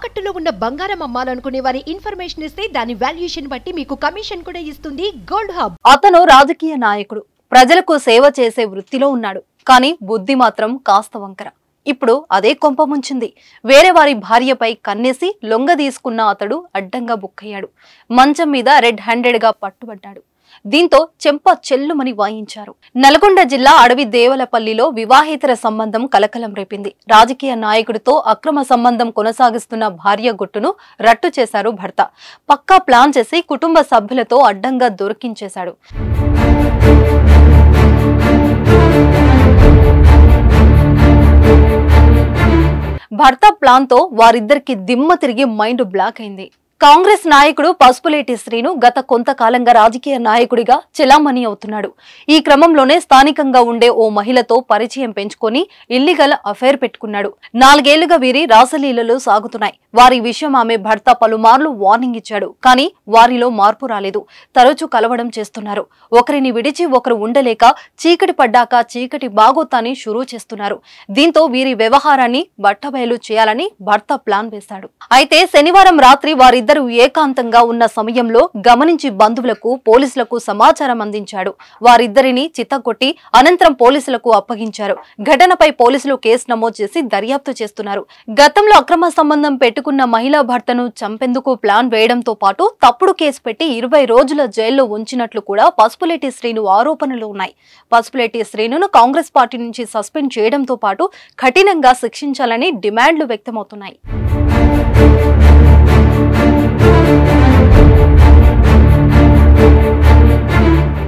తాకట్టులో ఉన్న బంగారం అమ్మాలనుకునే వారి ఇన్ఫర్మేషన్ ఇస్తే దాని వాల్యుయేషన్ బట్టి మీకు కమిషన్ కూడా ఇస్తుంది గోల్డ్ హబ్. అతను రాజకీయ నాయకుడు, ప్రజలకు సేవ చేసే వృత్తిలో ఉన్నాడు. కానీ బుద్ధి మాత్రం కాస్త వంకర. ఇప్పుడు అదే కొంప ముంచింది. వేరే వారి భార్యపై కన్నేసి లొంగ తీసుకున్న అతడు అడ్డంగా బుక్కయ్యాడు. మంచం మీద రెడ్ హ్యాండెడ్ గా పట్టుబడ్డాడు. దీంతో చెంప చెల్లుమని వాయించారు. నల్గొండ జిల్లా అడవి దేవలపల్లిలో వివాహేతర సంబంధం కలకలం రేపింది. రాజకీయ నాయకుడితో అక్రమ సంబంధం కొనసాగిస్తున్న భార్య గుట్టును రట్టు చేశారు భర్త. పక్కా ప్లాన్ చేసి కుటుంబ సభ్యులతో అడ్డంగా దొరికించేశాడు. భర్త ప్లాన్ తో వారిద్దరికి దిమ్మ తిరిగి మైండ్ బ్లాక్ అయింది. కాంగ్రెస్ నాయకుడు పసుపులేటి శ్రీను గత కొంతకాలంగా రాజకీయ నాయకుడిగా చెలామణి అవుతున్నాడు. ఈ క్రమంలోనే స్థానికంగా ఉండే ఓ మహిళతో పరిచయం పెంచుకొని ఇల్లీగల్ అఫైర్ పెట్టుకున్నాడు. 4 ఏళ్లుగా వీరి రాసలీలలు సాగుతున్నాయి. వారి విషయం ఆమె భర్త పలుమార్లు వార్నింగ్ ఇచ్చాడు. కానీ వారిలో మార్పు రాలేదు. తరచూ కలవడం చేస్తున్నారు. ఒకరిని విడిచి ఒకరు ఉండలేక చీకటి పడ్డాక చీకటి బాగోతాన్ని షురూ చేస్తున్నారు. దీంతో వీరి వ్యవహారాన్ని బట్టబయలు చేయాలని భర్త ప్లాన్ వేశాడు. అయితే శనివారం రాత్రి వారిద్దరు ఏకాంతంగా ఉన్న సమయంలో గమనించి బంధువులకు, పోలీసులకు సమాచారం అందించాడు. వారిద్దరిని చిత్తగొట్టి అనంతరం పోలీసులకు అప్పగించారు. ఘటనపై పోలీసులు కేసు నమోదు చేసి దర్యాప్తు చేస్తున్నారు. గతంలో అక్రమ సంబంధం పెట్టుకున్న మహిళా భర్తను చంపేందుకు ప్లాన్ వేయడంతో పాటు తప్పుడు కేసు పెట్టి 20 రోజుల జైల్లో ఉంచినట్లు కూడా పసుపులేటి శ్రీను ఆరోపణలు ఉన్నాయి. పసుపులేటి శ్రీనును కాంగ్రెస్ పార్టీ నుంచి సస్పెండ్ చేయడంతో పాటు కఠినంగా శిక్షించాలని డిమాండ్లు వ్యక్తమవుతున్నాయి.